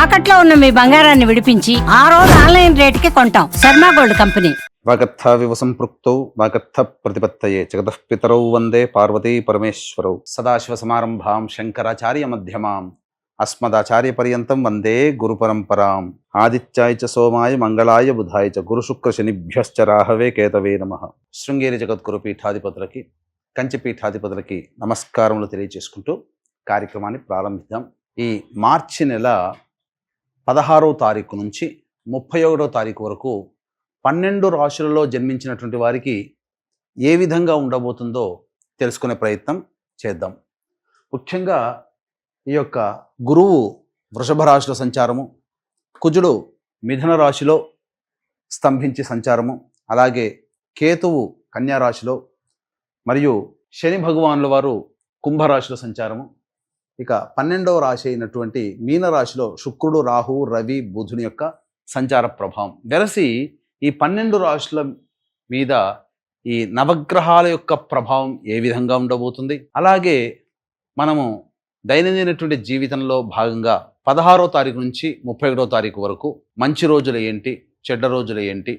తాకట్లో ఉన్న మీ బంగారాన్ని విడిపించి ఆ రోజు ఆన్లైన్ రేటుకి కొంటాం. Sharma gold company. వాగర్థావివ సంపృక్తౌ వాగర్థ ప్రతిపత్తయే జగతః పితరౌ వందే పార్వతీ పరమేశ్వరౌ. సదాశివ సమారంభాం శంకరాచార్య మధ్యమాం అస్మదాచార్య పర్యంతం వందే గురు పరంపరాం. ఆదిత్యాయ చ సోమాయ మంగళాయ బుధాయ చ గురు శుక్ర శనిభ్యశ్చ రాహవే కేతవే నమః. శృంగేరి జగద్గురు పీఠాధిపతులకి, కంచి పీఠాధిపతులకి నమస్కారములు తెలియజేసుకుంటూ కార్యక్రమాన్ని ప్రారంభిద్దాం. ఈ మార్చి నెల 16వ తారీఖు నుంచి 31వ తారీఖు వరకు 12 రాశులలో జన్మించినటువంటి వారికి ఏ విధంగా ఉండబోతుందో తెలుసుకునే ప్రయత్నం చేద్దాం. ముఖ్యంగా ఈ యొక్క గురువు వృషభ రాశిలో సంచారము, కుజుడు మిథున రాశిలో స్తంభించి సంచారము, అలాగే కేతువు కన్యా రాశిలో, మరియు శని భగవానుల వారు కుంభరాశిలో సంచారము. ఇక 12వ రాశి అయినటువంటి మీనరాశిలో శుక్రుడు, రాహువు, రవి, బుధుని యొక్క సంచార ప్రభావం వెరసి ఈ 12 రాశుల మీద ఈ నవగ్రహాల యొక్క ప్రభావం ఏ విధంగా ఉండబోతుంది, అలాగే మనము దైనందినటువంటి జీవితంలో భాగంగా 16వ తారీఖు నుంచి 31వ తారీఖు వరకు మంచి రోజులు ఏంటి, చెడ్డ రోజులు ఏంటి,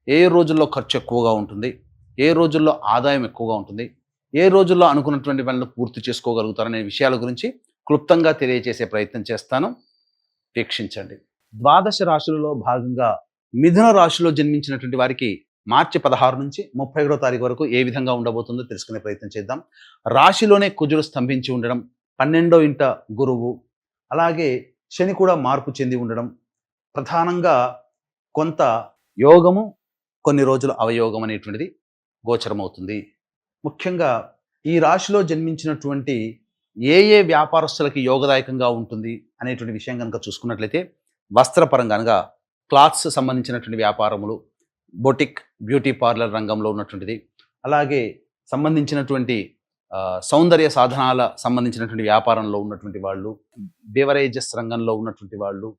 ఏ రోజుల్లో ఖర్చు ఎక్కువగా ఉంటుంది, ఏ రోజుల్లో ఆదాయం ఎక్కువగా ఉంటుంది, ఏ రోజుల్లో అనుకున్నటువంటి పనులను పూర్తి చేసుకోగలుగుతారనే విషయాల గురించి క్లుప్తంగా తెలియజేసే ప్రయత్నం చేస్తాను. వీక్షించండి. ద్వాదశ రాశులలో భాగంగా మిథున రాశిలో జన్మించినటువంటి వారికి మార్చి 16 నుంచి 31వ తారీఖు వరకు ఏ విధంగా ఉండబోతుందో తెలుసుకునే ప్రయత్నం చేద్దాం. రాశిలోనే కుజుడు స్తంభించి ఉండడం, 12వ ఇంట గురువు, అలాగే శని కూడా మార్పు చెంది ఉండడం, ప్రధానంగా కొంత యోగము, కొన్ని రోజులు అవయోగం అనేటువంటిది గోచరమవుతుంది. ముఖ్యంగా ఈ రాశిలో జన్మించినటువంటి ఏ వ్యాపారస్తులకి యోగదాయకంగా ఉంటుంది అనేటువంటి విషయం కనుక చూసుకున్నట్లయితే, వస్త్రపరంగా అనగా క్లాత్స్ సంబంధించినటువంటి వ్యాపారములు, బొటిక్, బ్యూటీ పార్లర్ రంగంలో ఉన్నటువంటిది, అలాగే సంబంధించినటువంటి సౌందర్య సాధనాల సంబంధించినటువంటి వ్యాపారంలో ఉన్నటువంటి వాళ్ళు, బెవరేజెస్ రంగంలో ఉన్నటువంటి వాళ్ళు,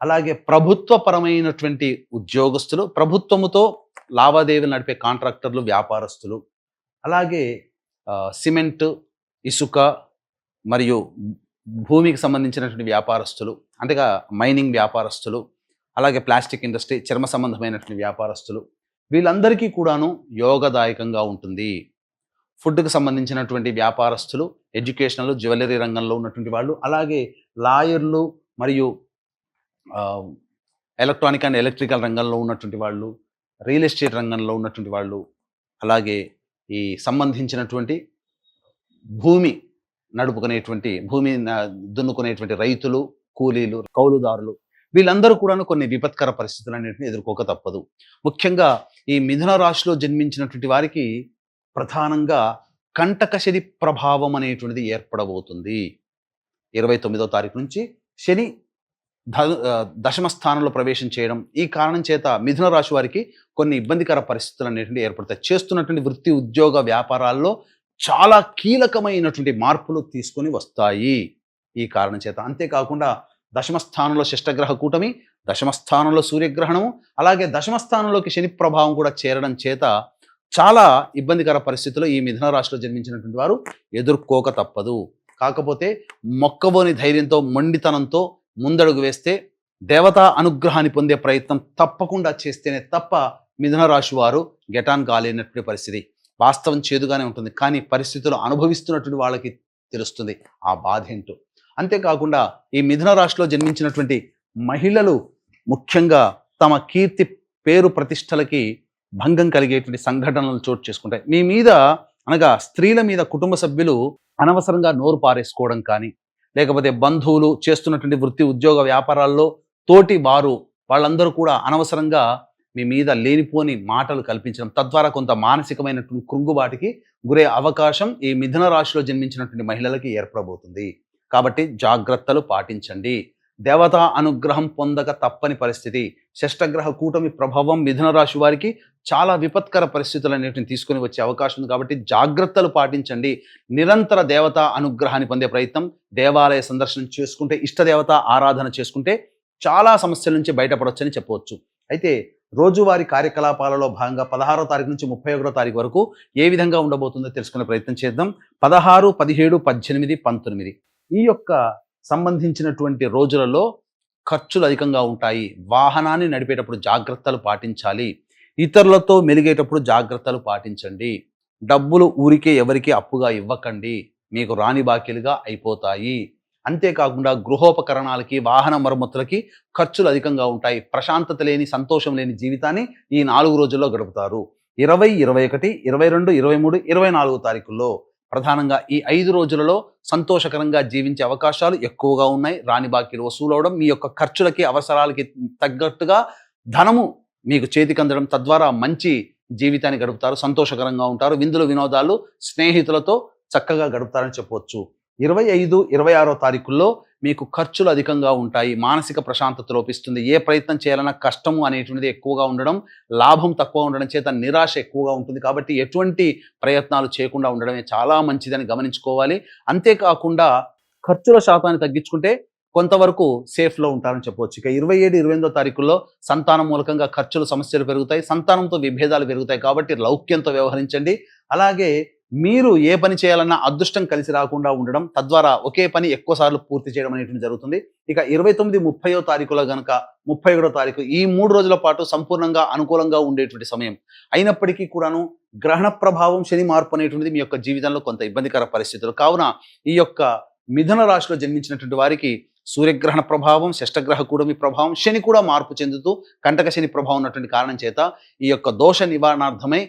అలాగే ప్రభుత్వపరమైనటువంటి ఉద్యోగస్తులు, ప్రభుత్వముతో లావాదేవీలు నడిపే కాంట్రాక్టర్లు, వ్యాపారస్తులు, అలాగే సిమెంట్, ఇసుక మరియు భూమికి సంబంధించినటువంటి వ్యాపారస్తులు, అంతేగా మైనింగ్ వ్యాపారస్తులు, అలాగే ప్లాస్టిక్ ఇండస్ట్రీ, చర్మ సంబంధమైనటువంటి వ్యాపారస్తులు, వీళ్ళందరికీ కూడాను యోగదాయకంగా ఉంటుంది. ఫుడ్కి సంబంధించినటువంటి వ్యాపారస్తులు, ఎడ్యుకేషనల్, జ్యువెలరీ రంగంలో ఉన్నటువంటి వాళ్ళు, అలాగే లాయర్లు మరియు ఎలక్ట్రానిక్ అండ్ ఎలక్ట్రికల్ రంగంలో ఉన్నటువంటి వాళ్ళు, రియల్ ఎస్టేట్ రంగంలో ఉన్నటువంటి వాళ్ళు, అలాగే ఈ సంబంధించినటువంటి భూమి నడుపుకునేటువంటి, భూమి దున్నుకునేటువంటి రైతులు, కూలీలు, కౌలుదారులు, వీళ్ళందరూ కూడా కొన్ని విపత్కర పరిస్థితులన్నింటినీ ఎదుర్కోక తప్పదు. ముఖ్యంగా ఈ మిథున రాశిలో జన్మించినటువంటి వారికి ప్రధానంగా కంటకశని ప్రభావం అనేటువంటిది ఏర్పడబోతుంది. 29వ తారీఖు నుంచి శని దశమ స్థానంలో ప్రవేశం చేయడం, ఈ కారణం చేత మిథున రాశి వారికి కొన్ని ఇబ్బందికర పరిస్థితులు అనేటువంటి ఏర్పడతాయి. చేస్తున్నటువంటి వృత్తి, ఉద్యోగ, వ్యాపారాల్లో చాలా కీలకమైనటువంటి మార్పులు తీసుకొని వస్తాయి ఈ కారణం చేత. అంతేకాకుండా దశమ స్థానంలో శిష్టగ్రహ కూటమి, దశమ స్థానంలో సూర్యగ్రహణము, అలాగే దశమ స్థానంలోకి శని ప్రభావం కూడా చేరడం చేత చాలా ఇబ్బందికర పరిస్థితులు ఈ మిథున రాశిలో జన్మించినటువంటి వారు ఎదుర్కోక తప్పదు. కాకపోతే మొక్కబోని ధైర్యంతో, మొండితనంతో ముందడుగు వేస్తే, దేవతా అనుగ్రహాన్ని పొందే ప్రయత్నం తప్పకుండా చేస్తేనే తప్ప మిథున రాశి వారు గెటాన్ కాలేనటువంటి పరిస్థితి. వాస్తవం చేదుగానే ఉంటుంది, కానీ పరిస్థితులు అనుభవిస్తున్నటువంటి వాళ్ళకి తెలుస్తుంది ఆ బాధ ఏంటో. అంతేకాకుండా ఈ మిథున రాశిలో జన్మించినటువంటి మహిళలు ముఖ్యంగా తమ కీర్తి, పేరు, ప్రతిష్టలకి భంగం కలిగేటువంటి సంఘటనలు చోటు చేసుకుంటాయి. మీ మీద అనగా స్త్రీల మీద కుటుంబ సభ్యులు అనవసరంగా నోరు పారేసుకోవడం కానీ, లేకపోతే బంధువులు చేస్తున్నటువంటి వృత్తి, ఉద్యోగ, వ్యాపారాల్లో తోటి వారు వాళ్ళందరూ కూడా అనవసరంగా మీ మీద లేనిపోని మాటలు కల్పించడం, తద్వారా కొంత మానసికమైనటువంటి కృంగుబాటుకి గురే అవకాశం ఈ మిథున రాశిలో జన్మించినటువంటి మహిళలకి ఏర్పడబోతుంది. కాబట్టి జాగ్రత్తలు పాటించండి. దేవతా అనుగ్రహం పొందక తప్పని పరిస్థితి. షష్టగ్రహ కూటమి ప్రభావం మిథున రాశి వారికి చాలా విపత్కర పరిస్థితులు అనేటిని తీసుకొని వచ్చే అవకాశం ఉంది. కాబట్టి జాగ్రత్తలు పాటించండి. నిరంతర దేవతా అనుగ్రహాన్ని పొందే ప్రయత్నం, దేవాలయ సందర్శనం చేసుకుంటే, ఇష్టదేవత ఆరాధన చేసుకుంటే చాలా సమస్యల నుంచి బయటపడవచ్చని చెప్పవచ్చు. అయితే రోజువారీ కార్యకలాపాలలో భాగంగా 16వ తారీఖు నుంచి 31వ తారీఖు వరకు ఏ విధంగా ఉండబోతుందో తెలుసుకునే ప్రయత్నం చేద్దాం. 16, 17, 18, 19 ఈ యొక్క సంబంధించినటువంటి రోజులలో ఖర్చులు అధికంగా ఉంటాయి. వాహనాన్ని నడిపేటప్పుడు జాగ్రత్తలు పాటించాలి. ఇతరులతో మెలిగేటప్పుడు జాగ్రత్తలు పాటించండి. డబ్బులు ఊరికే ఎవరికీ అప్పుగా ఇవ్వకండి. మీకు రాని బాకీలుగా అయిపోతాయి. అంతేకాకుండా గృహోపకరణాలకి, వాహన మరమ్మతులకి ఖర్చులు అధికంగా ఉంటాయి. ప్రశాంతత లేని, సంతోషం లేని జీవితాన్ని ఈ 4 రోజుల్లో గడుపుతారు. 20, 21, 22, 23, 24 తారీఖుల్లో ప్రధానంగా ఈ 5 రోజులలో సంతోషకరంగా జీవించే అవకాశాలు ఎక్కువగా ఉన్నాయి. రాని బాకీలు వసూలవడం, మీ యొక్క ఖర్చులకి, అవసరాలకి తగ్గట్టుగా ధనము మీకు చేతికి అందడం, తద్వారా మంచి జీవితాన్ని గడుపుతారు. సంతోషకరంగా ఉంటారు. విందులు, వినోదాలు స్నేహితులతో చక్కగా గడుపుతారని చెప్పవచ్చు. 25, 26 తారీఖుల్లో మీకు ఖర్చులు అధికంగా ఉంటాయి. మానసిక ప్రశాంతత లోపిస్తుంది. ఏ ప్రయత్నం చేయాలన్నా కష్టము అనేటువంటిది ఎక్కువగా ఉండడం, లాభం తక్కువ ఉండడం చేత నిరాశ ఎక్కువగా ఉంటుంది. కాబట్టి ఎటువంటి ప్రయత్నాలు చేయకుండా ఉండడమే చాలా మంచిదని గమనించుకోవాలి. అంతేకాకుండా ఖర్చుల శాతాన్ని తగ్గించుకుంటే కొంతవరకు సేఫ్లో ఉంటారని చెప్పవచ్చు. ఇక 27, 28 తారీఖుల్లో సంతానం మూలకంగా ఖర్చులు, సమస్యలు పెరుగుతాయి. సంతానంతో విభేదాలు పెరుగుతాయి. కాబట్టి లౌక్యంతో వ్యవహరించండి. అలాగే మీరు ఏ పని చేయాలన్నా అదృష్టం కలిసి రాకుండా ఉండడం, తద్వారా ఒకే పని ఎక్కువ సార్లు పూర్తి చేయడం అనేటువంటి జరుగుతుంది. ఇక 29, 30వ తారీఖులో గనక 31వ తారీఖు ఈ 3 రోజుల పాటు సంపూర్ణంగా అనుకూలంగా ఉండేటువంటి సమయం. అయినప్పటికీ కూడాను గ్రహణ ప్రభావం, శని మార్పు అనేటువంటిది మీ యొక్క జీవితంలో కొంత ఇబ్బందికర పరిస్థితులు. కావున ఈ యొక్క మిథున రాశిలో జన్మించినటువంటి వారికి సూర్యగ్రహణ ప్రభావం, షష్టగ్రహ కూడమి ప్రభావం, శని కూడా మార్పు చెందుతూ కంటక శని ప్రభావం ఉన్నటువంటి కారణం చేత ఈ యొక్క దోష నివారణార్థమై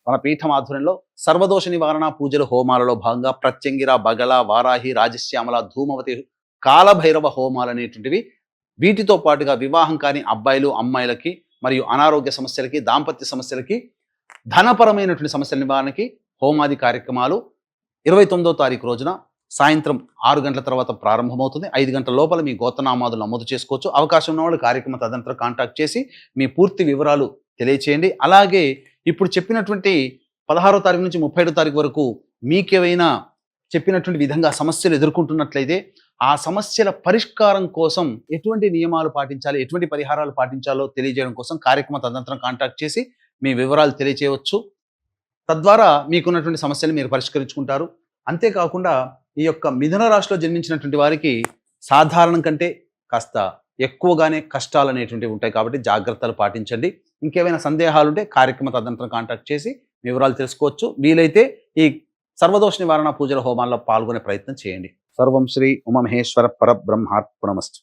మన పీఠం ఆధ్వర్యంలో సర్వదోష నివారణ పూజలు, హోమాలలో భాగంగా ప్రత్యంగిర, బగల, వారాహి, రాజశ్యామల, ధూమవతి, కాలభైరవ హోమాలు అనేటువంటివి, వీటితో పాటుగా వివాహం కాని అబ్బాయిలు, అమ్మాయిలకి మరియు అనారోగ్య సమస్యలకి, దాంపత్య సమస్యలకి, ధనపరమైనటువంటి సమస్యల నివారణకి హోమాది కార్యక్రమాలు 29వ తారీఖు రోజున సాయంత్రం 6 గంటల తర్వాత ప్రారంభమవుతుంది. 5 గంటల లోపల మీ గోత్రనామాదులు నమోదు చేసుకోవచ్చు. అవకాశం ఉన్నవాళ్ళు కార్యక్రమ తదనంతరం కాంటాక్ట్ చేసి మీ పూర్తి వివరాలు తెలియచేయండి. అలాగే ఇప్పుడు చెప్పినటువంటి 16వ తారీఖు నుంచి 31వ తారీఖు వరకు మీకేవైనా చెప్పినటువంటి విధంగా సమస్యలు ఎదుర్కొంటున్నట్లయితే ఆ సమస్యల పరిష్కారం కోసం ఎటువంటి నియమాలు పాటించాలి, ఎటువంటి పరిహారాలు పాటించాలో తెలియజేయడం కోసం కార్యక్రమ తదనంతరం కాంటాక్ట్ చేసి మీ వివరాలు తెలియచేయవచ్చు. తద్వారా మీకున్నటువంటి సమస్యలు మీరు పరిష్కరించుకుంటారు. అంతేకాకుండా ఈ యొక్క మిథున రాశిలో జన్మించినటువంటి వారికి సాధారణం కంటే కాస్త ఎక్కువగానే కష్టాలు అనేటువంటివి ఉంటాయి. కాబట్టి జాగ్రత్తలు పాటించండి. ఇంకేమైనా సందేహాలు ఉంటే కార్యక్రమ తదనంతరం కాంటాక్ట్ చేసి వివరాలు తెలుసుకోవచ్చు. వీలైతే ఈ సర్వదోష నివారణ పూజల హోమాల్లో పాల్గొనే ప్రయత్నం చేయండి. సర్వం శ్రీ ఉమామహేశ్వర పరబ్రహ్మార్పణమస్తు.